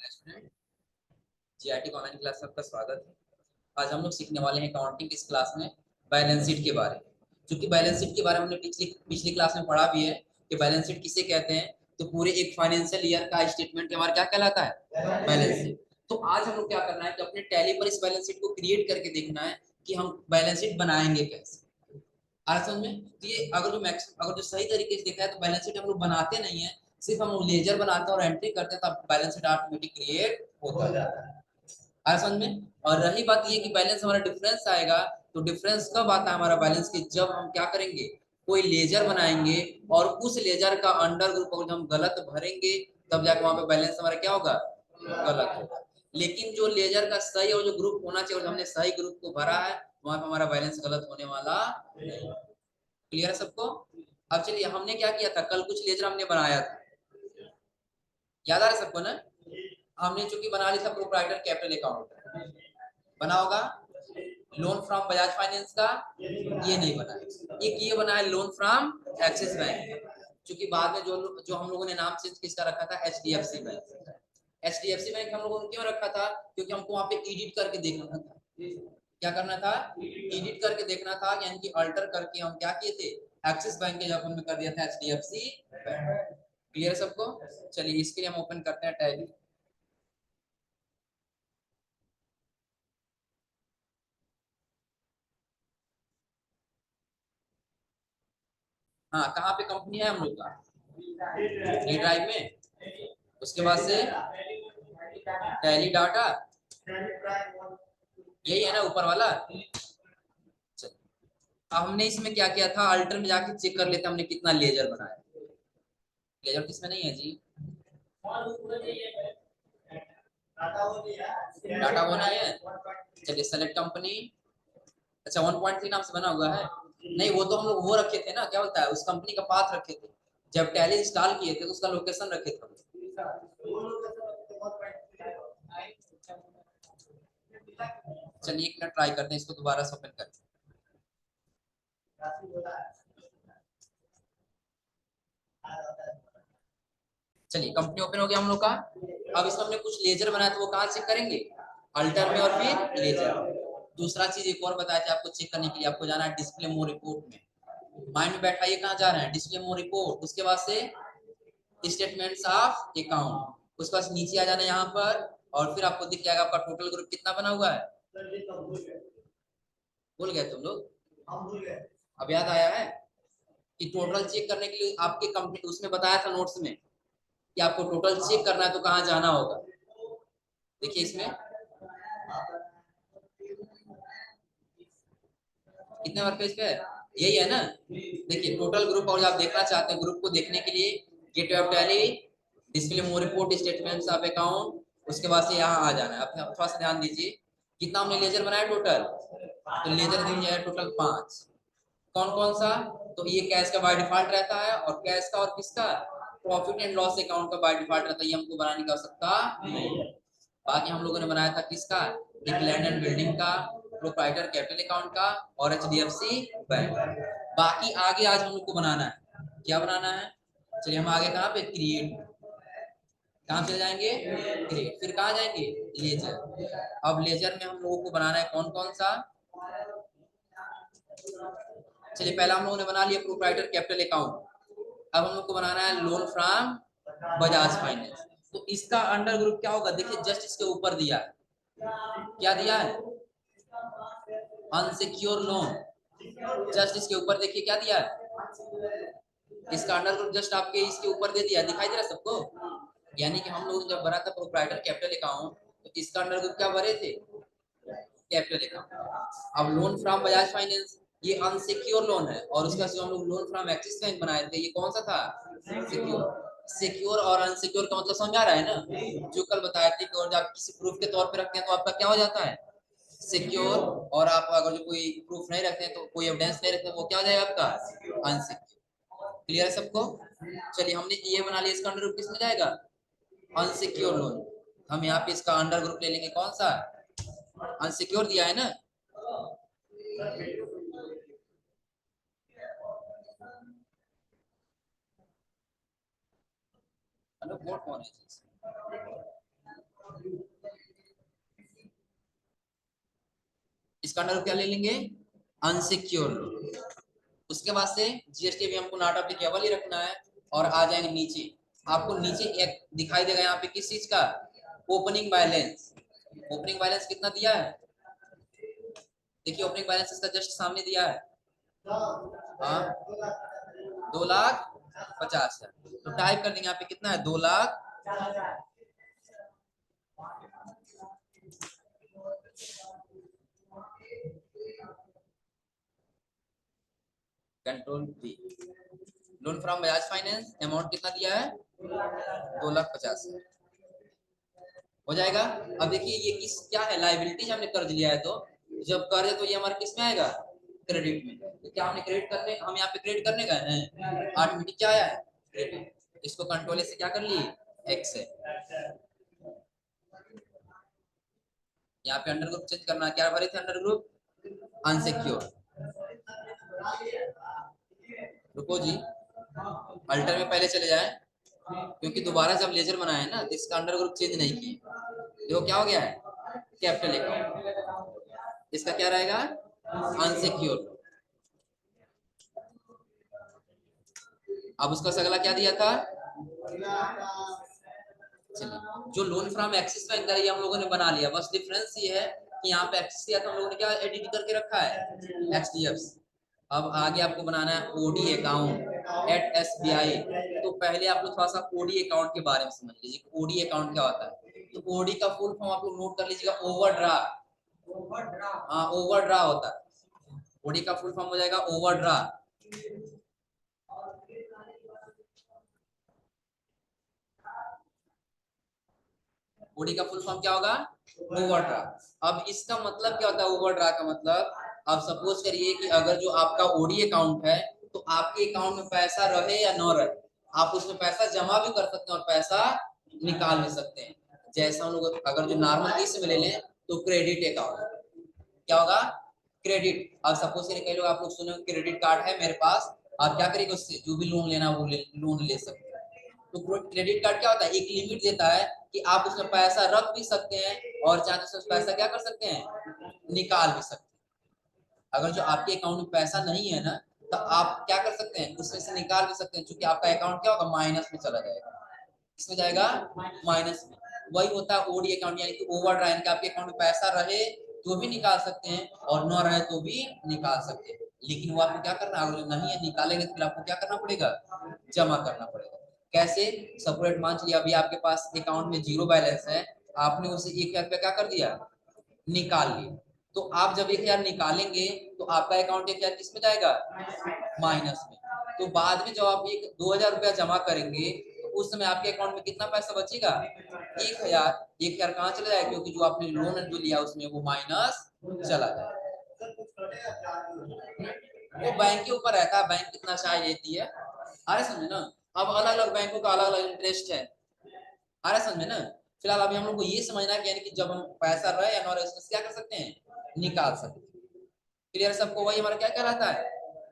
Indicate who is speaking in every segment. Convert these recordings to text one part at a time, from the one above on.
Speaker 1: Student, GIT online class में आपका स्वागत है। आज हम लोग सीखने वाले हैं अकाउंटिंग इस क्लास में बैलेंस शीट के बारे में। क्योंकि बैलेंस शीट के बारे में हमने पिछली पिछली क्लास में पढ़ा भी है कि बैलेंस शीट किसे कहते हैं। तो पूरे एक फाइनेंशियल ईयर का स्टेटमेंट हमारा क्या कहलाता है, बैलेंस शीट। तो आज हम लोग क्या करना है कि अपने टैली पर इस बैलेंस शीट को क्रिएट करके देखना है कि हम बैलेंस शीट बनाएंगे कैसे। आज समझ में तो ये अगर जो सही तरीके से देखा है तो बैलेंस शीट हम लोग बनाते नहीं है, सिर्फ हम लोग लेजर बनाते हैं और एंट्री करते हैं, तब बैलेंस शीट ऑटोमेटिक क्रिएट होता है। आया समझ में। और रही बात ये कि बैलेंस हमारा डिफरेंस आएगा, तो डिफरेंस कब आता है हमारा बैलेंस की, जब हम क्या करेंगे, कोई लेजर बनाएंगे और उस लेजर का अंडर ग्रुप अगर हम गलत भरेंगे तब जाकर वहां पे बैलेंस हमारा क्या होगा, गलत होगा। लेकिन जो लेजर का सही और जो ग्रुप होना चाहिए और हमने सही ग्रुप को भरा है, वहां पे हमारा बैलेंस गलत होने वाला नहीं। क्लियर है सबको। अब चलिए, हमने क्या किया था, कल कुछ लेजर हमने बनाया था, याद आ रहा है सबको ना। हमने चूंकि बना लिया था प्रोप्राइटर कैपिटल अकाउंट, बना होगा। लोन फ्रॉम बजाज फाइनेंस का ये नहीं बना है, एक ये बना है लोन फ्रॉम एक्सिस बैंक। क्योंकि बाद में जो जो हम लोगों ने नाम चेंज किसका रखा था, एचडीएफसी बैंक। एचडीएफसी बैंक हम लोगों ने क्यों रखा था, क्योंकि हमको वहां पे एडिट करके देखना था। क्या करना था, एडिट करके देखना था, यानी कि अल्टर करके हम क्या किए थे, एक्सिस बैंक के जगह में कर दिया था एचडीएफसी बैंक। क्लियर है सबको। चलिए, इसके लिए हम ओपन करते हैं टैली। हाँ, कहाँ पे कंपनी है हम लोग का, डी ड्राइव में। उसके बाद से टैली डाटा, यही है ना ऊपर वाला। अब हमने इसमें क्या किया था, अल्टर में जाके चेक कर लेते हमने कितना लेजर बनाया। लेजर किसमें नहीं है जी, डाटा वो नहीं है। चलिए, सेलेक्ट कंपनी। अच्छा, 1.3 नाम से बना हुआ है। नहीं, वो तो हम लोग वो रखे थे ना, क्या बोलता है, उस कंपनी का पाथ रखे थे जब टैली इंस्टॉल किए थे, तो उसका लोकेशन रखे थे। चलिए, एक मिनट ट्राई करते हैं इसको दोबारा से ओपन करके। चलिए, कंपनी ओपन हो गया हम लोग का। अब इसमें हमने कुछ लेजर बनाया था, वो कहाँ चेक करेंगे, अल्टर में और फिर लेजर। दूसरा चीज एक और बताया था आपको चेक करने के लिए, आपको जाना है डिस्प्ले मोर रिपोर्ट में। माइंड में बैठाइए कहाँ जा रहे हैं, डिस्प्ले मोर रिपोर्ट। उसके बाद से स्टेटमेंट्स ऑफ अकाउंट, उसके बाद नीचे आ जाना है यहाँ पर, और फिर आपको दिख जाएगा आपका टोटल ग्रुप कितना बना हुआ है। भूल गए तुम लोग, अब याद आया है कि टोटल चेक करने के लिए आपके कंपनी उसमें बताया था नोट्स में कि आपको टोटल चेक करना है तो कहाँ जाना होगा। देखिए इसमें कितने नंबर पेज पे है, यही है ना। देखिए टोटल ग्रुप, और आप देखना चाहते हैं ग्रुप को देखने के लिए, gate of Tally, display more report, statements of account, उसके बाद से यहाँ आ जाना है। अब थोड़ा सा ध्यान दीजिए, कितना हमने लेजर बनाया टोटल, तो लेजर दिख जाएगा टोटल 5। कौन कौन सा, तो ये कैश का बाय डिफॉल्ट रहता है, और कैश का और किसका, प्रॉफिट एंड लॉस अकाउंट का बाय डिफॉल्ट रहता है, ये हमको बनाने की आवश्यकता नहीं है। बाकी हम लोगों ने बनाया था किसका, एक लैंड एंड बिल्डिंग का, प्रोप्राइटर कैपिटल अकाउंट का, और एचडीएफसी बैंक। बाकी आगे आज हम लोग को बनाना है, क्या बनाना है। चलिए, हम आगे कहाँ पे, क्रिएट, कहाँ चले जाएंगे, क्रिएट, फिर कहाँ जाएंगे, लेजर। अब लेजर में हम लोगों को बनाना है कौन कौन सा। चलिए, पहला हम लोगों ने बना लिया प्रोप्राइटर कैपिटल अकाउंट। अब हम लोग को बनाना है लोन फ्रॉम बजाज फाइनेंस। तो इसका अंडर ग्रुप क्या होगा, देखिए जस्ट इसके ऊपर दिया है, क्या दिया है, अनसिक्योर लोन। जस्ट इसके ऊपर देखिए क्या दिया है, इसका अंडर ग्रुप जस्ट आपके इसके ऊपर दे दिया, दिखाई दे रहा है सबको। यानी कि हम लोग जब भरा था प्रोप्राइटर कैपिटल अकाउंट, तो इसका अंडर ग्रुप क्या भरे थे, कैपिटल अकाउंट। अब लोन फ्रॉम बजाज फाइनेंस, ये अनसिक्योर लोन है, और उसका जो हम लोग लोन फ्रॉम एक्सिस बैंक बनाए थे, ये कौन सा था, सिक्योर। सिक्योर और अनसिक्योर का मतलब समझ आ रहा है ना, जो कल बताया थे कि और जब किसी प्रूफ के तौर पे रखते हैं तो आपका क्या हो जाता है, सिक्योर। और आप अगर जो कोई प्रूफ नहीं रखते हैं, तो कोई एविडेंस नहीं रखते, वो क्या हो जाएगा आपका, अनसिक्योर। क्लियर है सबको। चलिए, हमने ये बना लिया, इसका अंडर ग्रुप किसमें जाएगा, अनसिक्योर लोन। हम यहाँ पे इसका अंडर ग्रुप ले लेंगे कौन सा, अनसिक्योर दिया है ना। हेलो, वोट कौन है, इसका अंडर क्या ले लेंगे, अनसिक्योर लोन। उसके बाद से जीएसटी भी हमको नॉट एप्लीकेबल ही रखना है और आ जाएंगे नीचे। आपको नीचे एक दिखाई देगा यहाँ पे किस चीज का, ओपनिंग बैलेंस। ओपनिंग बैलेंस कितना दिया है, देखिए ओपनिंग बैलेंस इसका जस्ट सामने दिया है, हाँ 2,50,000। तो टाइप कर देंगे यहाँ पे कितना है, 2,00,000। Control B, loan from Bajaj Finance, amount कितना दिया है, 2,50,000 हो जाएगा। अब देखिए ये किस क्या है, लायबिलिटीज हमने कर्ज लिया है, तो जब कर्ज है तो ये हमारे किस में आएगा, क्रेडिट में। तो क्या हमने क्रेडिट करने, हम यहाँ पे क्रेडिट करने गए हैं, ऑटोमेटिक क्या आया है, क्रेडिट। इसको कंट्रोल से क्या कर लिए, एक्स है। यहाँ पे अंडर ग्रुप चेंज करना, क्या भरे थे अंडर ग्रुप, अनसिक्योर। रुको जी, अल्टर में पहले चले जाए, क्योंकि दोबारा जब लेजर बनाया है ना तो इसका अंडर ग्रुप चेंज नहीं किया। देखो क्या हो गया है, कैपिटल अकाउंट, इसका क्या रहेगा, अनसिक्योर। अब उसका अगला क्या दिया था, चलिए जो लोन फ्रॉम एक्सिस बैंक है ये हम लोगों ने बना लिया, बस डिफरेंस ये है कि यहाँ पे एक्सिस दिया था, हम लोगों ने क्या एडिट करके रखा है, एक्सडीएफसी। अब आगे आपको बनाना है ओडी अकाउंट एट एसबीआई। तो पहले आप लोग थोड़ा सा ओडी अकाउंट के बारे में समझ लीजिए, ओडी अकाउंट क्या होता है। तो ओडी का फुल फॉर्म आप लोग नोट कर लीजिएगा, ओवरड्राफ्ट। हाँ ओवरड्राफ्ट होता है, ओडी का फुल फॉर्म हो जाएगा ओवरड्राफ्ट। ओडी का फुल फॉर्म क्या होगा, ओवरड्राफ्ट। अब इसका मतलब क्या होता है ओवरड्राफ्ट का मतलब, आप सपोज करिए कि अगर जो आपका ओडी अकाउंट है तो आपके अकाउंट में पैसा रहे या न रहे, आप उसमें पैसा जमा भी कर सकते हैं और पैसा निकाल भी सकते हैं। जैसा हम लोग अगर जो नॉर्मल केस में ले लें तो क्रेडिट अकाउंट क्या होगा, क्रेडिट। अब सपोज करिए कई लोग आप लोग सुने क्रेडिट कार्ड है मेरे पास, आप क्या करेंगे उससे जो भी लोन लेना वो लोन ले सकते हैं। तो क्रेडिट कार्ड क्या होता है, एक लिमिट देता है कि आप उसमें पैसा रख भी सकते हैं और चाहे तो उसमें पैसा क्या कर सकते हैं, निकाल भी सकते हैं। अगर जो आपके अकाउंट में पैसा नहीं है ना तो आप क्या कर सकते हैं, उसमें से निकाल भी सकते हैं, क्योंकि आपका अकाउंट क्या होगा, माइनस में चला जाएगा। इसमें जाएगा माइनस में। वही होता है ओडी अकाउंट, यानी कि ओवर ड्राइव के आपके अकाउंट में पैसा रहे तो भी निकाल सकते हैं और न रहे तो भी निकाल सकते हैं। लेकिन वो आपको क्या करना है, अगर नहीं है निकालेंगे तो फिर आपको क्या करना पड़ेगा, जमा करना पड़ेगा। कैसे, सेपरेट मान लिया अभी आपके पास अकाउंट में 0 बैलेंस है, आपने उसे 1,000 रुपया क्या कर दिया, निकाल लिया। तो आप जब 1,000 निकालेंगे तो आपका अकाउंट 1,000 किस में जाएगा, माइनस में। तो बाद में जब आप 2,000 रुपया जमा करेंगे तो उस समय आपके अकाउंट में कितना पैसा बचेगा, 1,000। 1,000 कहाँ चला जाएगा, क्योंकि जो आपने लोन जो लिया उसमें वो माइनस चला जाएगा। वो बैंक के ऊपर रहता है, बैंक कितना चार्ज लेती है, आ रहे समझे ना। अब अलग अलग बैंकों का अलग अलग इंटरेस्ट है, आ रहे समझे ना। फिलहाल अभी हम लोग को ये समझना है कि यानी कि जब हम पैसा रहे या नॉन उसमें क्या कर सकते हैं, निकाल सकते हैं। क्लियर सबको, वही हमारा क्या कहलाता है,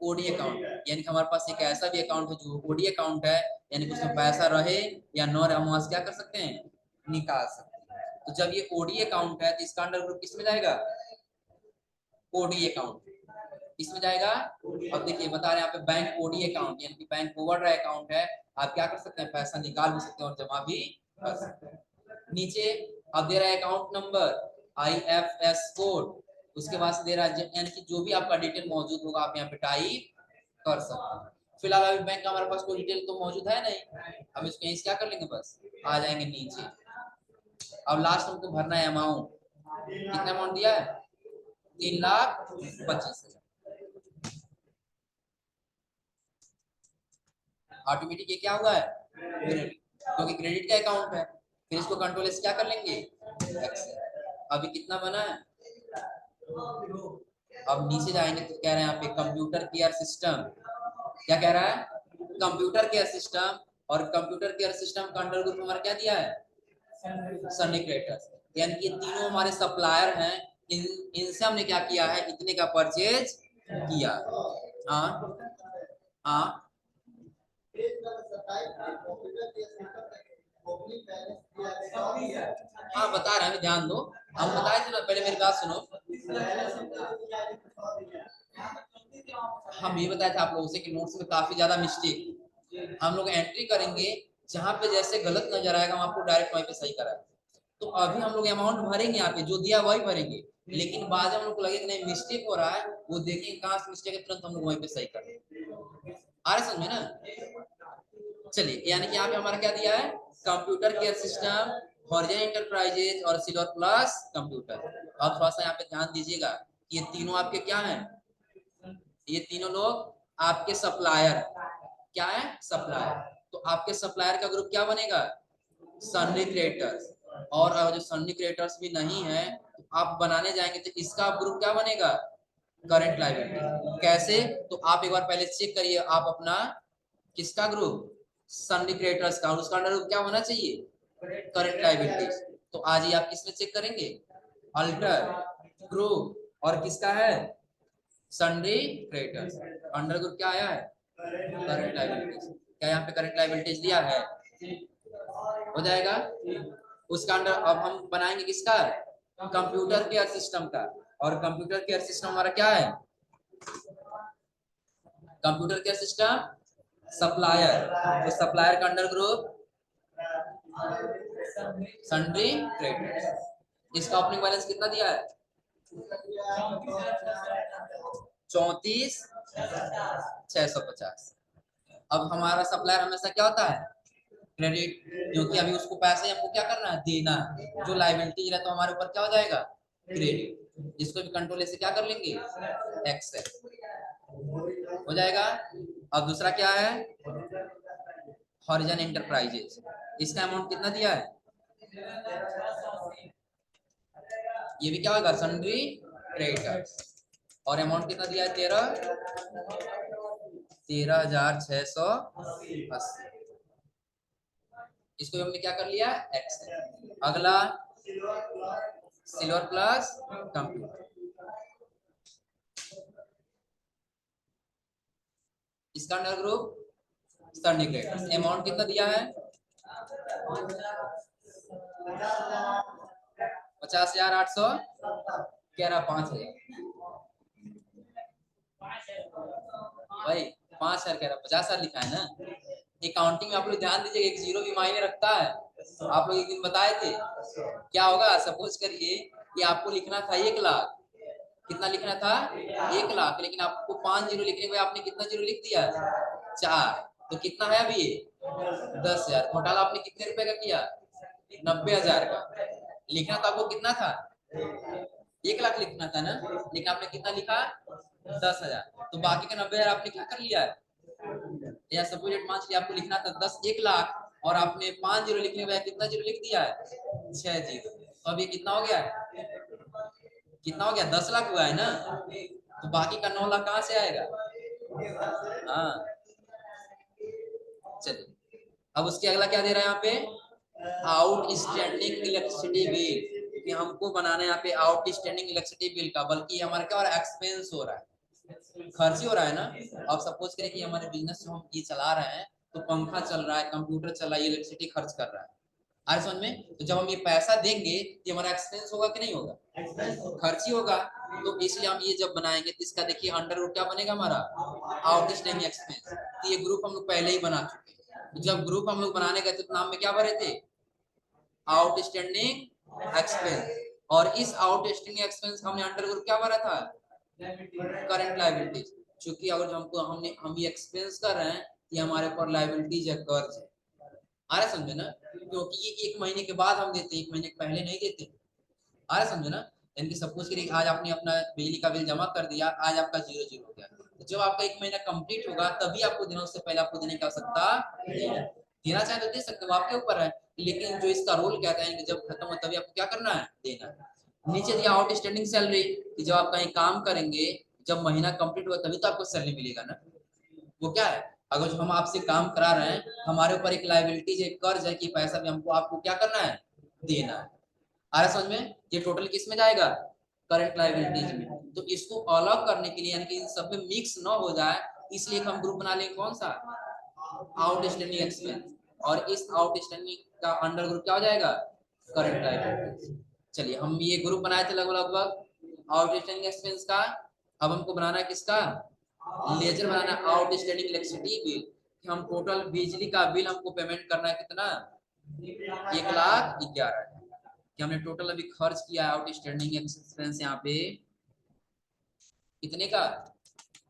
Speaker 1: ओडी अकाउंट। यानी कि हमारे पास एक ऐसा भी अकाउंट है जो ओडी अकाउंट है, यानी कि उसमें पैसा रहे या न रहे हम वहां से क्या कर सकते हैं, निकाल सकते हैं। तो जब ये ओडी अकाउंट है तो इसका अंडर ग्रुप किसमें जाएगा, ओडी अकाउंट इसमें जाएगा। अब देखिए बता रहे हैं यहाँ पे बैंक ओडी अकाउंट, यानी कि बैंक ओवरड्राफ्ट अकाउंट है, आप क्या कर सकते हैं, पैसा निकाल भी सकते हैं और जमा भी कर सकते हैं। नीचे अब दे रहा है अकाउंट नंबर, आईएफएस कोड, उसके बाद से दे रहा है यानी कि जो भी आपका डिटेल मौजूद होगा आप यहाँ पे टाइप कर सकते हैं। फिलहाल अभी बैंक का हमारे पास कोई डिटेल तो मौजूद है नहीं, हम इसको यहीं से क्या कर लेंगे, बस आ जाएंगे नीचे। अब लास्ट हमको भरना है अमाउंट, कितना अमाउंट दिया है, 3,25,000। ऑटोमेटिक ये क्या हुआ है, क्रेडिट, क्योंकि क्रेडिट का अकाउंट है। फिर इसको कंट्रोल से क्या कर लेंगे, एक्स। अभी कितना बना है, अब नीचे जाएंगे तो कह रहे हैं यहाँ पे कंप्यूटर केयर सिस्टम, क्या कह रहा है, कंप्यूटर केयर सिस्टम। और कंप्यूटर केयर सिस्टम का अंडर ग्रुप हमारा क्या दिया है, सनी क्रिएटर्स। यानी कि तीनों हमारे सप्लायर हैं, इनसे हमने क्या किया है, इतने का परचेज किया। हाँ हाँ हाँ बता रहे हैं, ध्यान दो। हम बताए थे ना, पहले मेरी बात सुनो। हम ये बताया था आप लोगों से कि नोट्स में काफी ज्यादा मिस्टेक, हम लोग एंट्री करेंगे जहां पे जैसे गलत नजर आएगा हम आपको डायरेक्ट वहीं पे सही कराएंगे। तो अभी हम लोग अमाउंट भरेंगे यहाँ पे, जो दिया वही भरेंगे, लेकिन बाद में हम लोग को लगे कि नहीं मिस्टेक हो रहा है, वो देखेंगे कहाँ से मिस्टेक है, तुरंत हम लोग वहीं पे सही कर देंगे। आ रहा समझे ना? चलिए, यानी कि यहाँ पे हमारा क्या दिया है, computer care system, horizon enterprises और सिल्वर प्लस कंप्यूटर। अब थोड़ा सा यहाँ पे ध्यान दीजिएगा, ये तीनों आपके क्या हैं, ये तीनों लोग आपके सप्लायर, क्या है सप्लायर। तो आपके सप्लायर का ग्रुप क्या बनेगा, सन्नी क्रिएटर्स। और जो सन्नी क्रिएटर्स भी नहीं है तो आप बनाने जाएंगे तो इसका ग्रुप क्या बनेगा, करंट लायबिलिटी। कैसे, तो आप एक बार पहले चेक करिए आप अपना किसका ग्रुप, सन्नी क्रिएटर्स का, और उसका अंडर ग्रुप क्या होना चाहिए, करंट लायबिलिटीज। तो आज ही आप किसमें चेक करेंगे, अल्टर ग्रुप, और किसका है सन्नी क्रिएटर्स, अंडर ग्रुप क्या आया है, करंट लायबिलिटीज। क्या यहाँ पे करंट लायबिलिटीज दिया है, हो जाएगा। उसका अंडर अब हम बनाएंगे किसका, कंप्यूटर केयर सिस्टम का, और कंप्यूटर केयर सिस्टम हमारा क्या है, कंप्यूटर केयर सिस्टम सप्लायर, तो सप्लायर का अंडर ग्रुप सन्ड्री क्रेडिटर्स। इसका ओपनिंग बैलेंस कितना दिया है, 34,650। अब हमारा सप्लायर हमेशा क्या होता है, क्रेडिट, क्योंकि अभी उसको पैसे हमको क्या करना है, देना। जो लायबिलिटी रहता है हमारे ऊपर क्या हो जाएगा, क्रेडिट। इसको भी कंट्रोल ऐसे क्या कर लेंगे, एक्सेस हो जाएगा। अब दूसरा क्या है, हॉरिजन एंटरप्राइजेज, इसका अमाउंट कितना दिया है, ये भी क्या होगा, सन्ड्री क्रेडिटर्स, और अमाउंट कितना दिया है, 13,680। इसको हमने क्या कर लिया, एक्स। अगला सिल्वर प्लस कंप्यूटर, इसका under group Sunny creditors. Amount कितना दिया है, 50,800, कह रहा 5,000 भाई, 5,000 कह रहा, 50,000 लिखा है ना। अकाउंटिंग में आप लोग ध्यान दीजिएगा, एक जीरो भी मायने रखता है। आप लोग एक दिन बताए थे क्या होगा, सपोज करिए कि आपको लिखना था 1,00,000, कितना लिखना था, 1,00,000, लेकिन आपको 5 जीरो लिखने के आपने कितना जीरो लिख दिया, 4। तो कितना है अभी, 10,000। घोटाला आपने कितने रुपए का किया, 90,000 का। लिखना तो आपको कितना था, 1,00,000 लिखना था ना, लेकिन आपने कितना लिखा, 10,000। तो बाकी का 90,000 आपने क्या कर लिया, या सपोज मान लीजिए आपको लिखना था 1,00,000 और आपने 5 जीरो लिखने में कितना जीरो लिख दिया है, 6 जीरो। तो अभी कितना हो गया, कितना हो गया, 10 लाख हुआ है ना। तो बाकी का 9 लाख कहाँ से आएगा, हाँ। चलिए, अब उसके अगला क्या दे रहा है यहाँ पे, आउटस्टैंडिंग इलेक्ट्रिसिटी बिल, कि हमको बनाना है यहाँ पे आउटस्टैंडिंग इलेक्ट्रिसिटी बिल का, बल्कि हमारा क्या हो रहा है, एक्सपेंस हो रहा है, खर्च ही हो रहा है ना। अब सपोज करें कि हमारे बिजनेस में हम ये चला रहे हैं, तो पंखा चल रहा है, कंप्यूटर चल रहा है, इलेक्ट्रिसिटी खर्च कर रहा है, आ समझ में। तो जब हम ये पैसा देंगे ये हमारा एक्सपेंस होगा कि नहीं होगा, खर्च ही होगा। तो इसलिए हम ये जब बनाएंगे तो इसका देखिए अंडर रूट क्या बनेगा हमारा, आउटस्टैंडिंग एक्सपेंस। तो ये ग्रुप हम लोग पहले ही बना चुके हैं। तो जब ग्रुप हम लोग बनाने गए तो नाम में क्या भरे थे, आउटस्टैंडिंग एक्सपेंस, और इस आउटस्टैंडिंग एक्सपेंस हमने अंडर ग्रुप क्या भरा था, करंट लायबिलिटीज। क्योंकि अगर जो हमको हम ये एक्सपेंस कर रहे हैं, ये हमारे ऊपर लायबिलिटीज है, कर्ज है, आ रहा समझे ना। क्योंकि ये 1 महीने के बाद हम देते हैं, 1 महीने पहले नहीं देते, आ रहा समझे ना। यानी कि सपोज करिए आज आपने अपना बिजली का बिल जमा कर दिया, आज आपका 0-0 हो गया, तो जब आपका 1 महीना कंप्लीट होगा तभी आपको देना, उससे पहले आपको देने की आवश्यकता नहीं है। देना चाहे तो दे सकते हो, आपके ऊपर है, लेकिन जो इसका रोल कहता है कि जब खत्म हो तभी आपको क्या करना है, देना है। नीचे दिया आउटस्टैंडिंग सैलरी, कि जब आप कहीं काम करेंगे, जब महीना कंप्लीट होगा तभी तो आपको सैलरी मिलेगा ना। वो क्या है, अगर जो हम आपसे काम करा रहे हैं, हमारे ऊपर एक लायबिलिटीज, एक कर्ज है कि पैसा भी हमको आपको क्या करना है, देना है। आ रहा समझ में, ये टोटल किस में जाएगा, करंट लायबिलिटीज में। तो इसको अलग करने के लिए, यानी कि इन सब में मिक्स ना हो जाए, इसलिए हम ग्रुप बना लेंगे कौन सा, आउटस्टैंडिंग एक्सपेंस, और इस आउटस्टैंडिंग का अंडर ग्रुप क्या हो जाएगा, करंट लायबिलिटीज। चलिए, हम ये ग्रुप बनाए थे लगभग आउटस्टैंडिंग एक्सपेंस का। अब हमको बनाना है किसका, लेजर बनाना है, आउटस्टैंडिंग इलेक्ट्रिसिटी बिल। कि हम टोटल बिजली का बिल हमको पेमेंट करना है कितना, 1,11,000। कि हमने टोटल अभी खर्च किया आउटस्टैंडिंग एक्सपेंस यहाँ पे कितने का,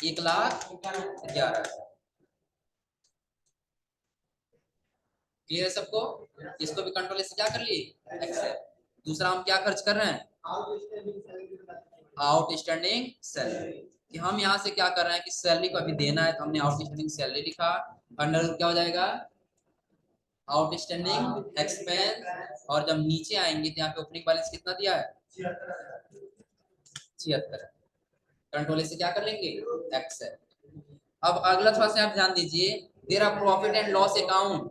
Speaker 1: 1,11,000। क्लियर है सबको। इसको भी कंट्रोल से क्या कर लिए, एक्सेल। दूसरा हम क्या खर्च कर रहे हैं, आउटस्टैंडिंग सैलरी। कि हम यहाँ से क्या कर रहे हैं कि सैलरी को अभी देना है, तो हमने आउटस्टैंडिंग सैलरी लिखा। अंडर क्या हो जाएगा, आउटस्टैंडिंग एक्सपेंस। और जब नीचे आएंगे तो यहाँ पे ओपनिंग बैलेंस कितना दिया है, 76। कंट्रोल से क्या कर लेंगे, एक्सेल। अब अगला थोड़ा सा आप ध्यान दीजिए, दे रहा प्रॉफिट एंड लॉस अकाउंट।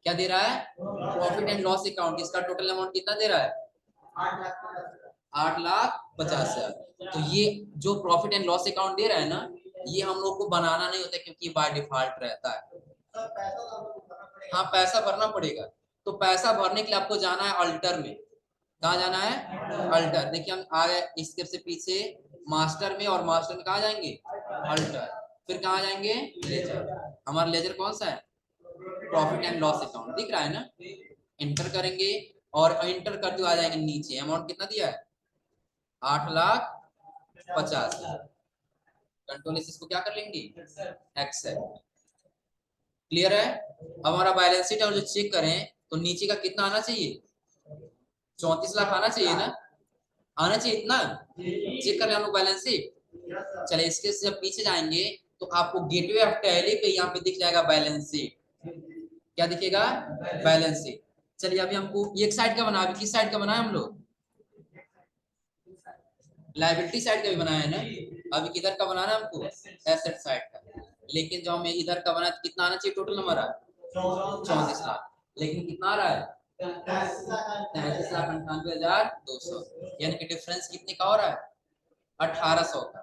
Speaker 1: क्या दे रहा है, प्रॉफिट एंड लॉस अकाउंट। इसका टोटल अमाउंट कितना दे रहा है, 8,50,000। तो ये जो प्रॉफिट एंड लॉस अकाउंट दे रहा है ना, ये हम लोग को बनाना नहीं होता क्योंकि बाय डिफॉल्ट रहता है। हाँ पैसा भरना पड़ेगा। तो पैसा भरने के लिए आपको जाना है अल्टर में। कहाँ जाना है, अल्टर। देखिए हम आ गए इसके से पीछे मास्टर में, और मास्टर में कहाँ जाएंगे, अल्टर। फिर कहाँ जाएंगे, लेजर। हमारा लेजर कौन सा है, प्रॉफिट एंड लॉस अकाउंट दिख रहा है ना। इंटर करेंगे और इंटर करते हुए आ जाएंगे नीचे, अमाउंट कितना दिया है, 8,50,000। कंट्रोल से इसको क्या कर लेंगे, एक्सेल। क्लियर है। अब हमारा बैलेंस शीट और जो चेक करें तो नीचे का कितना आना चाहिए, 34 लाख आना चाहिए ना, आना चाहिए इतना। चेक कर रहे हैं हम लोग बैलेंस शीट। चले इसके से जब पीछे जाएंगे तो आपको गेटवे ऑफ टैली पे यहाँ पे दिख जाएगा बैलेंस शीट। क्या दिखेगा, बैलेंस शीट। चलिए अभी हमको एक साइड का बना, अभी किस साइड का बना है हम लोग, लायबिलिटी साइड का भी बनाया है ना। अभी किधर का बनाना है हमको, एसेट साइड का। लेकिन जो हमें इधर का बना तो कितना आना चाहिए टोटल हमारा, 34 लाख। लेकिन कितना आ रहा है, 33,98,200। यानी कि डिफरेंस कितने का हो रहा है, 1,800 का।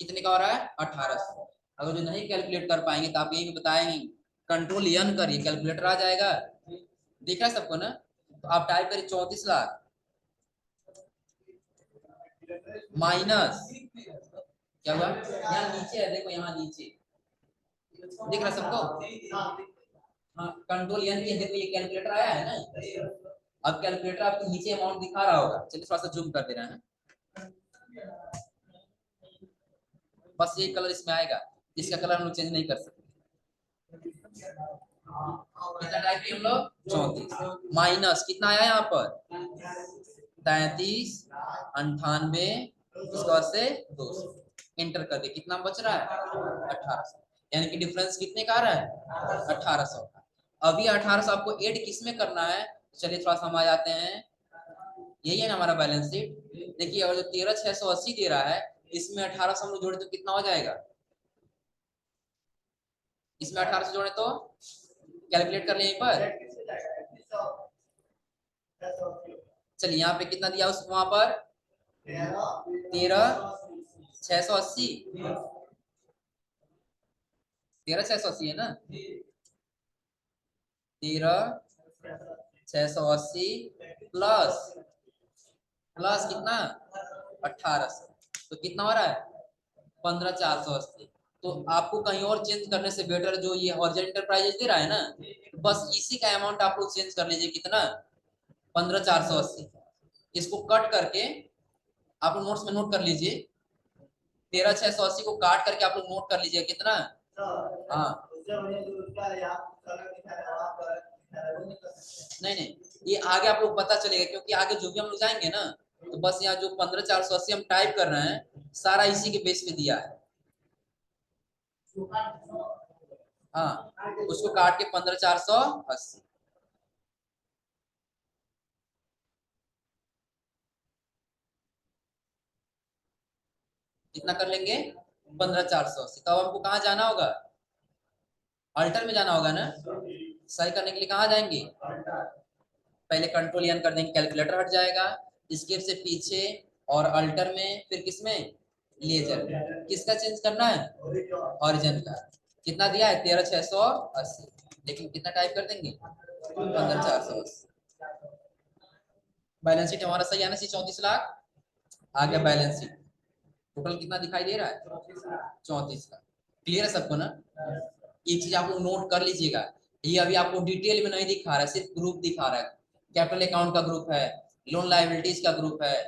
Speaker 1: कितने का हो रहा है, 1,800। अगर जो नहीं कैलकुलेट कर पाएंगे तो आप ये भी बताएंगे, कंट्रोल एन करिए, कैलकुलेटर आ जाएगा। दिख रहा है सबको ना। तो आप टाइप करिए 34 लाख माइनस, क्या हुआ, यहाँ नीचे है, देखो यहाँ नीचे दिख रहा है सबको। हाँ कंट्रोल एन की, देखो ये कैलकुलेटर आया है ना। अब कैलकुलेटर आपको नीचे अमाउंट दिखा रहा होगा। चलिए थोड़ा सा जूम कर दे रहे हैं, बस ये कलर इसमें आएगा, इसका कलर हम लोग चेंज नहीं कर सकते। कितना टाइप किए हम लोग, 34 माइनस कितना आया यहाँ पर, 33,98, उसके बाद से 200। इंटर कर दे, कितना बच रहा है, 1,800। यानी कि डिफरेंस कितने का आ रहा है, 1,800 का। अभी 1,800 आपको ऐड किस में करना है, चलिए थोड़ा सा हम आ जाते हैं। यही है ना हमारा बैलेंस शीट। देखिए और जो 13,680 दे रहा है, इसमें 1,800 हम लोग जोड़े तो कितना हो जाएगा, इसमें 1,800 जोड़े तो कैलकुलेट कर ले यहीं पर। चलिए यहाँ पे कितना दिया उसको, वहां पर 13,680, 13,680 है ना, 13,680 प्लस प्लस कितना, 1,800। तो कितना हो रहा है, 15,480। तो आपको कहीं और चेंज करने से बेटर जो ये हॉरिजॉन्टल एंटरप्राइजेज दे रहा है ना, तो बस इसी का अमाउंट आप लोग चेंज कर लीजिए, कितना, 15,480। इसको कट करके आप लोग नोट्स में नोट कर लीजिए, 13,680 को काट करके आप लोग नोट कर लीजिए कितना। हाँ नहीं नहीं, ये आगे आप लोग पता चलेगा, क्योंकि आगे जो भी हम लोग जाएंगे ना, तो बस यहाँ जो 15,480 हम टाइप कर रहे हैं, सारा इसी के बेस पे दिया है। हाँ उसको काट के 15,480। कितना कर लेंगे, 15,480। तो अब हमको कहाँ जाना होगा, अल्टर में जाना होगा ना। सही करने के लिए कहाँ जाएंगे, पहले कंट्रोल एन कर देंगे, कैलकुलेटर हट जाएगा, स्केप से पीछे और अल्टर में, फिर किसमें, लेजर। किसका चेंज करना है, ओरिजिन का। कितना दिया है, 13,680। लेकिन कितना टाइप कर देंगे, 15,480। बैलेंस शीट हमारा सही आना चाहिए 34 लाख। आ गया बैलेंस शीट। टोटल कितना दिखाई दे रहा है? 34 का। क्लियर है सबको ना? एक चीज आप लोग नोट कर लीजिएगा, ये अभी आपको डिटेल में नहीं दिखा रहा है, सिर्फ ग्रुप दिखा रहा है। कैपिटल अकाउंट का ग्रुप है, लोन लायबिलिटीज का ग्रुप है,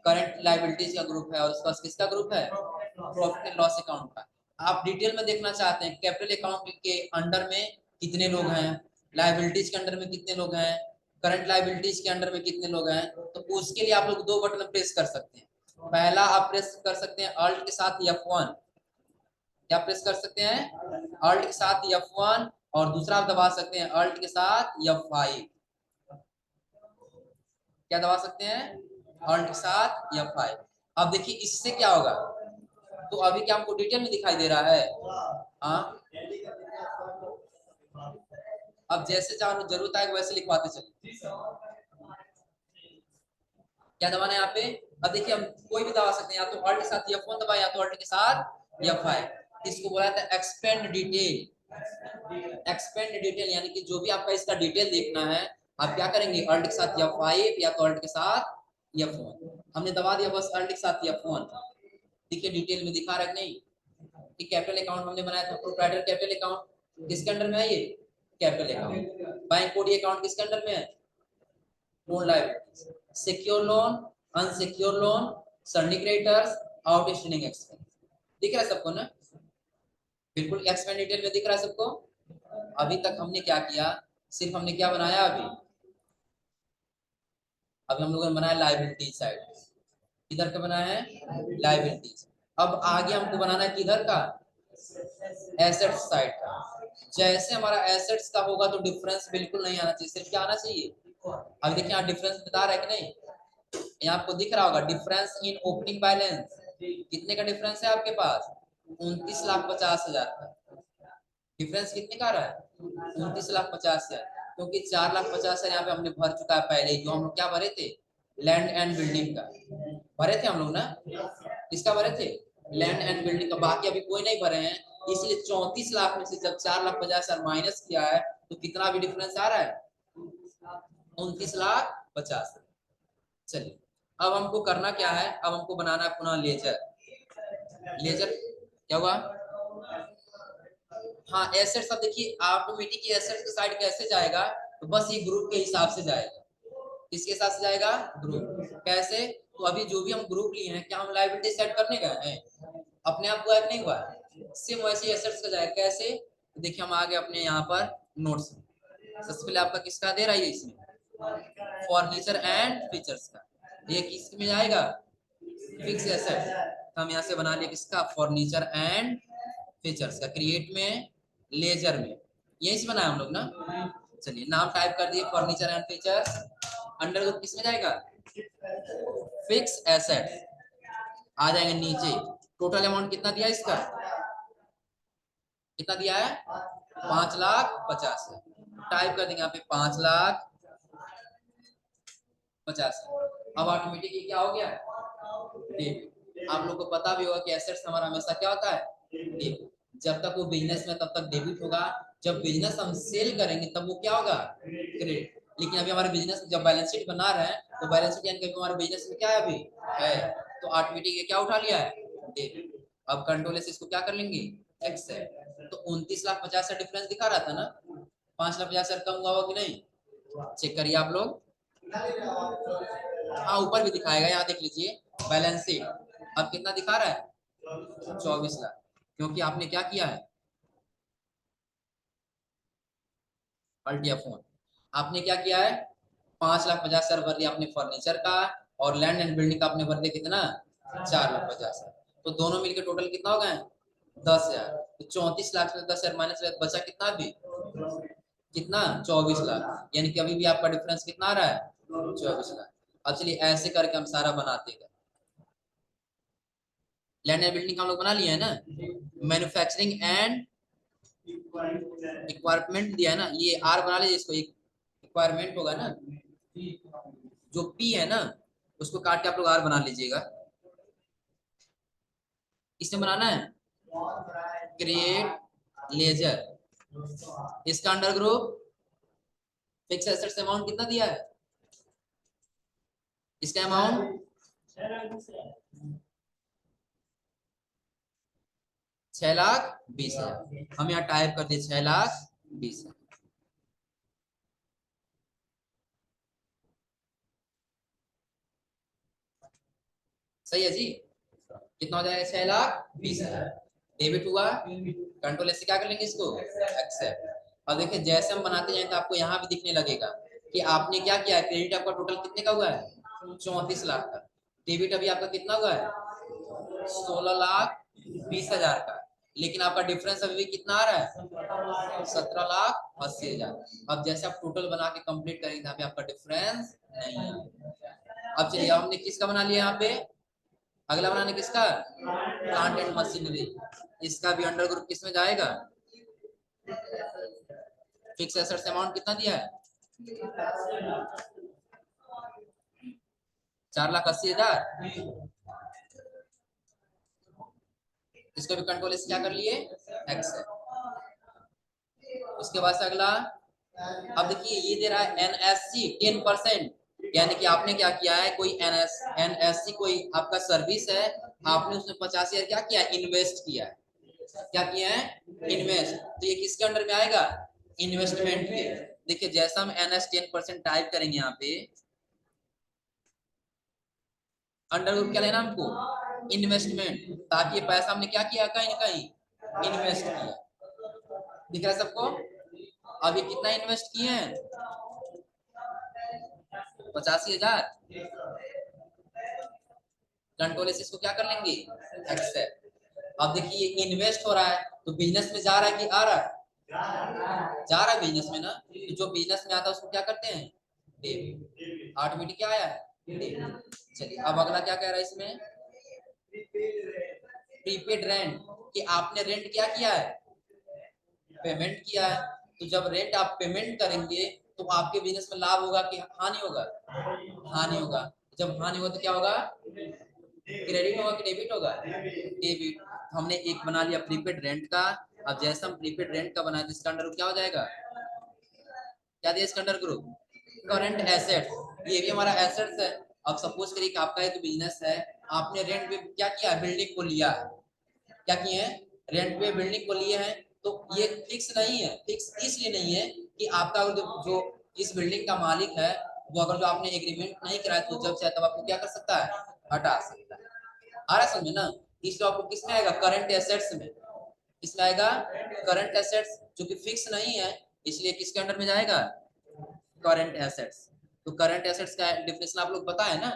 Speaker 1: करंट लायबिलिटीज का ग्रुप है, और उसके पास किसका ग्रुप है? प्रॉफिट एंड लॉस अकाउंट का। आप डिटेल में देखना चाहते हैं कैपिटल अकाउंट के अंडर में कितने लोग हैं, लायबिलिटीज के अंडर में कितने लोग हैं, करंट लायबिलिटीज के अंडर में कितने लोग हैं, तो उसके लिए आप लोग दो बटन प्रेस कर सकते हैं। पहला आप प्रेस कर सकते हैं अल्ट के साथ F1, क्या प्रेस कर सकते हैं? अल्ट के साथ F1, और दूसरा आप दबा सकते हैं अल्ट के साथ F5। क्या दबा सकते हैं? अल्ट के साथ F5। अब देखिए इससे क्या होगा, तो अभी क्या हमको डिटेल में दिखाई दे रहा है? हाँ, अब जैसे जरूरत आएगा वैसे लिखवाते चलिए। क्या दबाना है यहाँ पे? अब देखिए हम कोई भी दबा सकते हैं, या तो अल्ट के साथ F1 दबाए, या तो अल्ट के साथ F5। इसको बोला था एक्सपेंड डिटेल। एक्सपेंड डिटेल यानी कि जो भी आपका इसका डिटेल देखना है, आप क्या करेंगे? अल्ट के साथ F5 या तो अल्ट के साथ F1। हमने दबा दिया बस अल्ट के साथ F1। देखिए डिटेल में दिखा रहा है नहीं कि कैपिटल अकाउंट हमने बनाया था, प्रोप्राइटर कैपिटल अकाउंट किसके अंडर में है? ये capital account. Bank code account किसके अंडर में है? Loan liabilities. Secure loan, unsecure loan, sundry creditors, outstanding expense. दिख रहा है सबको ना? बिल्कुल एक्सपेंड डिटेल में दिख रहा है सबको। अभी तक हमने क्या किया? सिर्फ हमने क्या बनाया? अभी हम लोगों ने बनाया लायबिलिटी साइड। किधर का बनाया है? लायबिलिटीज। अब आगे हमको बनाना है किधर का? एसेट्स साइड का। जैसे हमारा एसेट्स का होगा तो डिफरेंस बिल्कुल नहीं आना चाहिए, सिर्फ क्या आना चाहिए? अब देखिए यहाँ डिफरेंस बता रहा है कि नहीं? यहाँ आपको दिख रहा होगा डिफरेंस इन ओपनिंग बैलेंस। कितने का डिफरेंस है आपके पास? 29,50,000 का। डिफरेंस कितने का आ रहा है? 29,50,000। क्योंकि 4,50,000 यहाँ पे हमने भर चुका है पहले, जो हम लोग क्या भरे थे? लैंड एंड बिल्डिंग का भरे थे हम लोग ना। किसका भरे थे? लैंड एंड बिल्डिंग का। बाकी अभी कोई नहीं भरे हैं, इसलिए 34 लाख में से जब 4,50,000 माइनस किया है तो कितना भी डिफरेंस आ रहा है? 29,50,000। चलिए अब हमको करना क्या है? अब हमको बनाना है पुनः लेजर। लेजर क्या हुआ? हाँ एसेट्स। अब देखिए ऑटोमेटिक एसेट्स के साइड कैसे जाएगा, तो बस ये ग्रुप के हिसाब से जाएगा। किसके हिसाब से जाएगा? ग्रुप। कैसे? तो अभी जो भी हम ग्रुप लिए हैं, क्या हम लायबिलिटी सेट करने गए हैं? अपने आप हुआ नहीं हुआ? सेम वैसे एसेट्स का जाएगा। कैसे? तो देखिए हम आ गए अपने यहाँ पर नोट्स। सबसे पहले आपका किसका दे रहा है इसमें? फर्नीचर एंड फीचर्स का। ये किस में जाएगा? Fix asset. तो हम यहाँ से बना लिए किसका? फर्नीचर एंड फीचर्स का। क्रिएट में, लेजर में, यही से बनाया हम लोग ना। चलिए नाम टाइप कर दिए फर्नीचर एंड फीचर्स। अंडर किस में जाएगा? Fix asset. आ जाएंगे नीचे। टोटल अमाउंट कितना दिया इसका? कितना दिया है? 5,50,000। टाइप कर देंगे यहाँ पे 5,50,000। अब ऑटोमेटिक ये क्या हो गया? डेबिट। आप लोग को पता भी होगा कि एसेट्स हमारा हमेशा क्या होता है? डेबिट। जब तक वो बिजनेस में तब तक डेबिट होगा, जब बिजनेस हम सेल करेंगे तब वो क्या होगा? क्रेडिट। लेकिन अभी हमारे बिजनेस जब बैलेंस शीट बना रहे हैं तो बैलेंस शीट यानी कि हमारे बिजनेस में क्या है? अभी है, तो ऑटोमेटिक ये क्या उठा लिया है? डेबिट। अब कंट्रोल से इसको क्या कर लेंगे? एक्स है। तो 29,50,000 का डिफरेंस दिखा रहा था ना, 5,50,000 कम हुआ कि नहीं? चेक करिए आप लोग। हाँ ऊपर भी दिखाएगा, यहाँ देख लीजिए बैलेंस शीट। अब कितना दिखा रहा है? 24 लाख। क्योंकि आपने क्या किया है? अल्टिया फोन। आपने क्या किया है? 5,50,000 भर दिया आपने फर्नीचर का, और लैंड एंड बिल्डिंग का आपने भर दिया कितना? 4,50,000। तो दोनों मिलकर टोटल कितना हो गए? 10,000। तो 34 लाख से 10,000 माइनस बचा कितना? अभी कितना? 24 लाख। यानी कि अभी भी आपका डिफरेंस कितना आ रहा है? 24 लाख। अब चलिए ऐसे करके हम सारा बनाते हैं। लैंड एंड बिल्डिंग हम लोग बना लिए है ना। मैन्युफैक्चरिंग एंड इक्वायरमेंट दिया है ना, ये आर बना लीजिए इसको। इक्वायरमेंट होगा ना, जो पी है ना उसको काट के आप लोग आर बना लीजिएगा। इसमें बनाना है क्रिएट लेजर। इसका under group fix assets amount कितना दिया है? इसका अमाउंट 6,20,000। हम यहाँ टाइप कर दिए 6,20,000। सही है जी। कितना हो जाएगा? 6,20,000 डेबिट हुआ। कंट्रोल से क्या कर लेंगे इसको? एक्सेप्ट। अब देखिए जैसे हम बनाते जाएंगे तो आपको यहाँ भी दिखने लगेगा कि आपने क्या किया है। क्रेडिट आपका टोटल कितने का हुआ है? 34 लाख का। डेबिट अभी आपका कितना हुआ है? 16,20,000 का। लेकिन आपका डिफरेंस अभी भी कितना आ रहा है? 17,80,000। अब जैसे आप टोटल बना के कंप्लीट करेंगे यहाँ पे आपका डिफरेंस नहीं है। अब चलिए हमने किसका बना लिया यहाँ पे? अगला बनाने किसका? Plant and machinery. इसका भी अंडर ग्रुप किसमें जाएगा? फिक्स एसेट्स अमाउंट कितना दिया है? 4,80,000। इसको भी कंट्रोल से क्या कर लिए? एक्स है। उसके बाद से अगला, अब देखिए ये दे रहा है एनएससी 10%। यानी कि आपने क्या किया है, कोई एनएससी कोई आपका सर्विस है, आपने उसमें 50,000 क्या किया? इन्वेस्ट किया है। क्या किया है? इन्वेस्ट। तो ये किसके अंडर में आएगा? इन्वेस्टमेंट के। देखिए जैसा हम एनएस 10% टाइप करेंगे यहाँ पे, अंडर ग्रुप क्या लेना हमको? इन्वेस्टमेंट। ताकि ये पैसा हमने क्या किया? कहीं ना कहीं इन्वेस्ट किया। दिख रहा है सबको? अब ये कितना इन्वेस्ट किए हैं? 85,000। कंट्रोल से इसको क्या कर लेंगे? एक्सेप्ट। अब देखिए इन्वेस्ट हो रहा है तो बिजनेस में जा रहा है कि आ रहा है? जा रहा है बिजनेस में ना। तो जो बिजनेस में आता है उसको क्या करते हैं? डेबिट। ऑटोमेटिक क्या आया? डेबिट। चलिए अब अगला क्या कह रहा है इसमें? Prepaid rent. कि आपने रेंट क्या किया है? पेमेंट किया है। तो जब रेंट आप पेमेंट करेंगे तो आपके बिजनेस में लाभ होगा कि हानि होगा? हानि होगा। जब हानि होगा तो क्या होगा? क्रेडिट होगा कि डेबिट होगा? डेबिट। हमने एक बना लिया प्रीपेड रेंट का। अब जैसे हम प्रीपेड रेंट का बनाए इसका अंडर क्या हो जाएगा? क्या दिया इसका अंडर ग्रुप? Current assets. ये भी हमारा एसेट्स है। अब सपोज करिए कि आपका एक बिजनेस है, आपने रेंट पे क्या किया? बिल्डिंग को लिया है। क्या किए हैं? रेंट पे बिल्डिंग को लिए हैं। तो ये फिक्स नहीं है। फिक्स इसलिए नहीं है कि आपका जो इस बिल्डिंग का मालिक है वो अगर जो आपने एग्रीमेंट नहीं कराया तो जब चाहे तब आपको क्या कर सकता है? हटा सकता है। आ रहा समझ में ना? इसलिए आपको किसमें आएगा? करंट एसेट्स में। किसमें आएगा? Current assets. जो कि फिक्स नहीं है इसलिए किसके अंडर में जाएगा? Current assets. तो करंट एसेट्स का डिफिनेशन आप लोग पता है ना?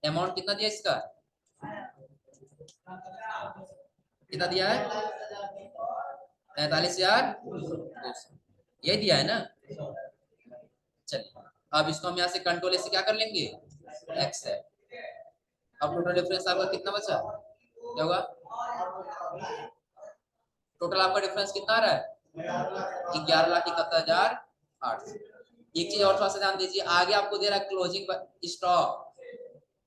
Speaker 1: अमाउंट कितना दिया इसका? कितना दिया है? 43,200। यही दिया है ना? चलिए अब इसको हम यहाँ से कंट्रोल से क्या कर लेंगे? एक्स है। अब टोटल डिफरेंस आपका कितना बचा? क्या होगा? टोटल आपका डिफरेंस कितना आ रहा है? 11,71,800। एक चीज और थोड़ा सा ध्यान दीजिए, आगे आपको दे रहा है क्लोजिंग स्टॉक।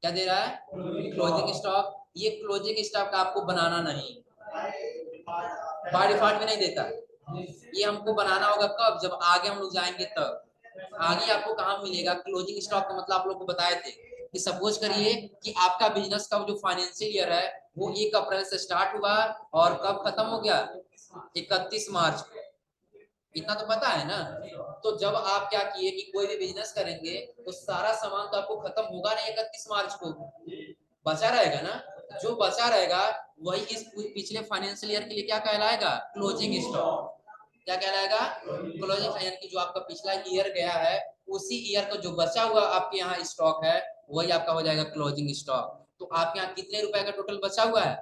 Speaker 1: क्या दे रहा है? Closing stock. ये क्लोजिंग स्टॉक आपको बनाना नहीं, बाय डिफॉल्ट में नहीं देता। ये हमको बनाना होगा कब? जब आगे हम लोग जाएंगे तब। आगे आपको कहाँ मिलेगा क्लोजिंग स्टॉक का? मतलब आप लोग को बताए थे कि सपोज करिए कि आपका बिजनेस का जो फाइनेंशियल ईयर है वो 1 अप्रैल से स्टार्ट हुआ और कब खत्म हो गया? 31 मार्च को। इतना तो पता है ना? तो जब आप क्या किए कि कोई भी बिजनेस करेंगे तो सारा सामान तो आपको खत्म होगा नहीं 31 मार्च को, बचा रहेगा ना। जो बचा रहेगा वही इस पिछले फाइनेंशियल ईयर के लिए क्या कहलाएगा? Closing stock. क्या कहलाएगा? क्लोजिंग। यानी कि जो आपका पिछला ईयर गया है उसी ईयर का जो बचा हुआ आपके यहाँ स्टॉक है वही आपका हो जाएगा क्लोजिंग स्टॉक। तो आपके यहाँ कितने रुपए का टोटल बचा हुआ है?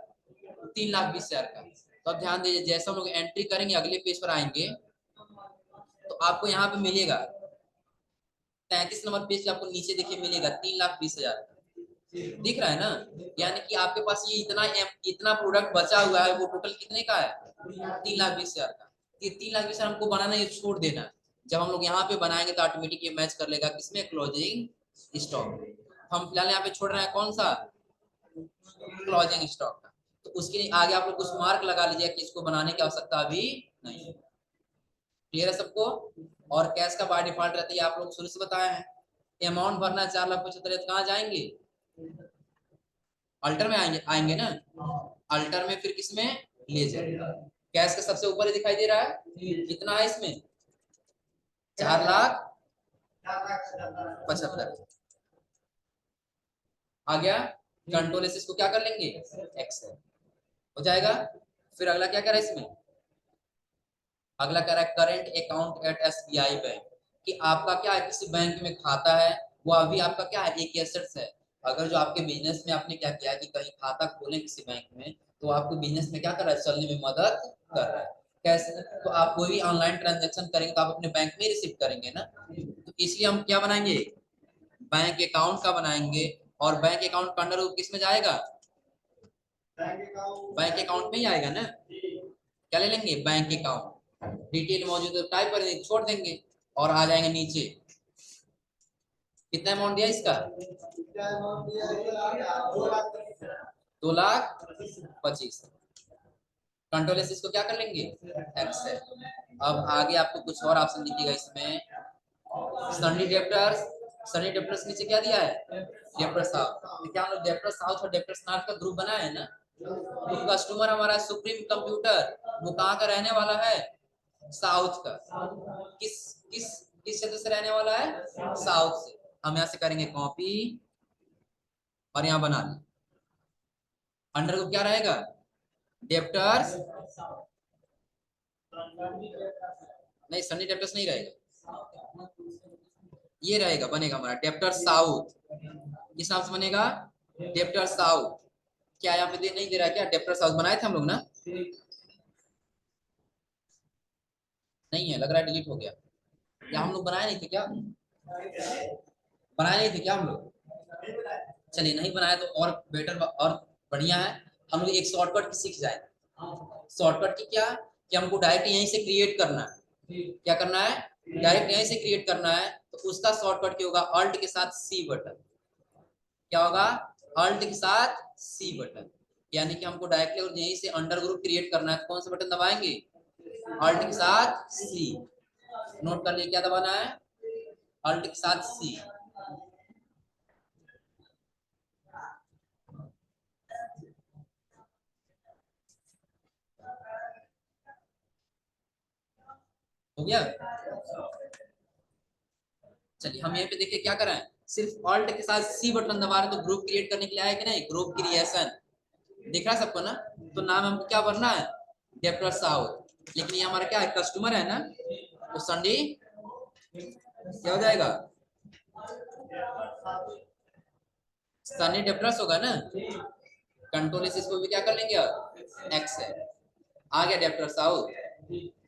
Speaker 1: 3,20,000 का। तो अब ध्यान दीजिए जैसे हम लोग एंट्री करेंगे अगले पेज पर आएंगे तो आपको यहाँ पे मिलेगा 33 नंबर पेज पे आपको नीचे देखिए मिलेगा 3,20,000। दिख रहा है ना? यानी कि आपके पास ये इतना प्रोडक्ट बचा हुआ है वो टोटल कितने का है? 3,20,000 का। ये 3,20,000 हमको बनाना, ये छोड़ देना। जब हम लोग यहाँ पे बनाएंगे तो ऑटोमेटिक ये मैच कर लेगा किसमें? Closing stock. हम फिलहाल यहाँ पे छोड़ रहे हैं कौन सा? क्लोजिंग स्टॉक का। तो उसके लिए आगे आप लोग कुछ मार्क लगा लीजिए कि इसको बनाने की आवश्यकता अभी नहीं है। क्लियर है सबको? और कैश का बाय डिफॉल्ट रहता है आप लोग शुरू से बताए हैं। अमाउंट भरना है 4,75,000, कहाँ जाएंगे? अल्टर में आएंगे आएंगे ना, अल्टर में फिर किसमें, लेजर। कैश का सबसे ऊपर दिखाई दे रहा है, कितना है इसमें, 4,75,000 आ गया। कंट्रोल एस को क्या कर लेंगे, एक्स हो जाएगा। फिर अगला क्या कह रहा है इसमें, अगला कह रहा है current account at SBI bank, कि आपका क्या है, किसी बैंक में खाता है, वो अभी आपका क्या है, एक एसेट्स है। अगर जो आपके बिजनेस में आपने क्या किया कि कहीं खाता खोलें किसी बैंक में, तो आपको बिजनेस में क्या कर रहा है, चलने में मदद कर रहा है। कैसे, तो आप कोई भी ऑनलाइन ट्रांजेक्शन करेंगे तो आप अपने बैंक में रिसीव करेंगे ना, तो इसलिए हम क्या बनाएंगे, बैंक अकाउंट का बनाएंगे। और बैंक अकाउंट का अंडर किस में जाएगा, बैंक अकाउंट में ही आएगा ना। क्या ले लेंगे, बैंक अकाउंट, डिटेल मौजूद है टाइप कर देंगे, छोड़ देंगे और आ जाएंगे नीचे। कितना अमाउंट दिया इसका, 2,25,000। कंट्रोल एस इसको क्या कर लेंगे, एक्स है। अब आगे आपको कुछ और ऑप्शन दिखेगा इसमें, सन्नी डेप्टर्स, सन्नी डेप्टर्स नीचे क्या दिया है, डेप्टर साउथ। तो क्या हम लोग डेप्टर साउथ और डेप्टर नॉर्थ का ग्रुप बनाया है ना। तो कस्टमर हमारा सुप्रीम कंप्यूटर, वो कहाँ का रहने वाला है, साउथ का। किस किस किस क्षेत्र से रहने वाला है, साउथ से। हम यहाँ से करेंगे कॉपी और यहाँ बना लें। अंडर को क्या रहेगा, डेप्टर्स, नहीं सन्नी डेप्टर्स नहीं रहेगा, ये रहेगा, बनेगा हमारा डेप्टर साउथ। किस नाम से बनेगा, डेप्टर साउथ। क्या यहाँ पे नहीं दे रहा है क्या, डेप्टर साउथ बनाए थे हम लोग ना, नहीं है लग रहा है, डिलीट हो गया। या हम लोग बनाए नहीं थे क्या, बनाए नहीं थे क्या हम लोग, चलिए नहीं बनाया तो और बेटर और बढ़िया है, हम लोग एक शॉर्टकट सीख जाए। शॉर्टकट की क्या, कि हमको डायरेक्ट यहीं से क्रिएट करना है। क्या करना है, डायरेक्ट यहीं से क्रिएट करना है, तो उसका शॉर्टकट क्या होगा, अल्ट के साथ सी बटन। क्या होगा, अल्ट के साथ सी बटन। यानी कि हमको डायरेक्टली यहीं से अंडर ग्रुप क्रिएट करना है, तो कौन सा बटन दबाएंगे, अल्ट के साथ सी। नोट कर लिए क्या दबाना है, अल्ट के साथ सी। हो गया। चलिए हम यहाँ पे देखिए क्या कर रहे हैं, सिर्फ ऑल्ट के साथ सी बटन दबा रहे, तो ग्रुप क्रिएट करने के लिए आया कि नहीं, ग्रुप क्रिएशन दिख रहा है सबको ना। तो नाम हमको क्या भरना है, डेप्टर साउथ। लेकिन ये हमारा क्या है, कस्टमर है ना, तो संडे क्या हो जाएगा, सनी डेप्टर्स होगा ना। कंट्रोल इसको भी क्या कर लेंगे, अब एक्स है। आ गया डेप्टर साउथ,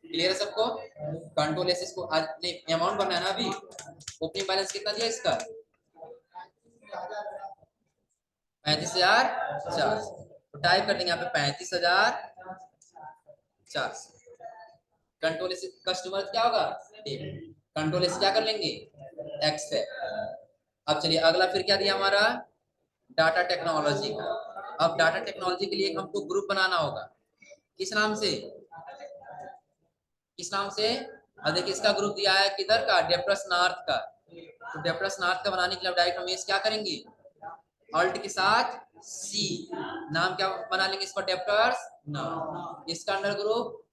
Speaker 1: क्लियर है सबको। कंट्रोल एस इसको आज नहीं अमाउंट भरना है ना, अभी ओपनिंग बैलेंस कितना दिया इसका, 35,400। तो टाइप कर देंगे यहाँ पे 35,400। कंट्रोल एस कस्टमर क्या होगा, कंट्रोल एस क्या कर लेंगे, एक्स है। अब चलिए अगला फिर क्या दिया हमारा, डाटा टेक्नोलॉजी का। अब डाटा टेक्नोलॉजी के लिए हमको ग्रुप बनाना होगा, किस नाम से, किस नाम से। अब देखिए इसका ग्रुप दिया है किधर का, डेप्टर्स नॉर्थ का। तो डेप्टर्स नॉर्थ का बनाने के लिए डायरेक्ट हम क्या करेंगे, अल्ट के साथ सी, नाम क्या बना लेंगे इसका, डेप्टर्स नॉर्थ। इसका अंडर ग्रुप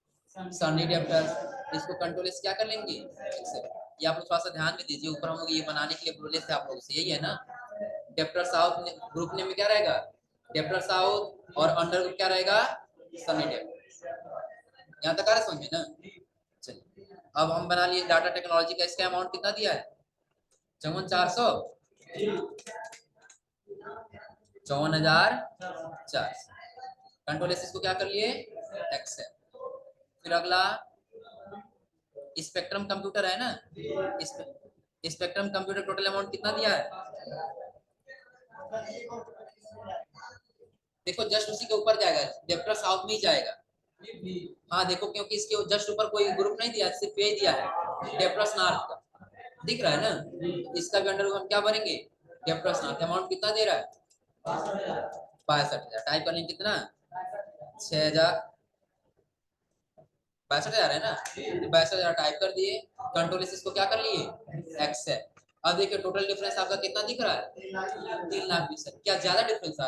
Speaker 1: सनी डेप्टर्स। इसको कंट्रोल क्या कर लेंगे, ये आप लोग थोड़ा सा ध्यान में दीजिए, ऊपर हम लोग ये बनाने के लिए बोले थे आप लोगों से, यही है ना। डेप्टर साउथ ग्रुप नेम में क्या रहेगा, डेप्टर साउथ, और अंडर ग्रुप क्या रहेगा, सनी डेप्टर। यहाँ तक आ रहा समझ में ना। चलिए अब हम बना लिए डाटा टेक्नोलॉजी का, इसका अमाउंट कितना दिया है, 54,400, 54,400। कंट्रोल एस इसको क्या कर लिए, एक्स है। फिर अगला स्पेक्ट्रम कंप्यूटर है ना, स्पेक्ट्रम कंप्यूटर टोटल अमाउंट कितना दिया है, देखो जस्ट उसी के ऊपर जाएगा, डेप्टर साउथ में ही जाएगा। हाँ देखो क्योंकि इसके जस्ट ऊपर कोई ग्रुप नहीं दिया, सिर्फ पे दिया है, डेप्टर्स नॉर्थ का दिख रहा है ना। इसका भी अंडर हम क्या भरेंगे, डेप्टर्स नॉर्थ। अमाउंट कितना दे रहा है, 62,000। टाइप करने कितना, 6,000, 62,000 है ना, 62,000 टाइप कर दिए। कंट्रोल इसको क्या कर लिए, एक्स है। अब देखिए टोटल डिफरेंस आपका कितना दिख रहा है, 3,20,000। क्या ज्यादा डिफरेंस आ रहा है,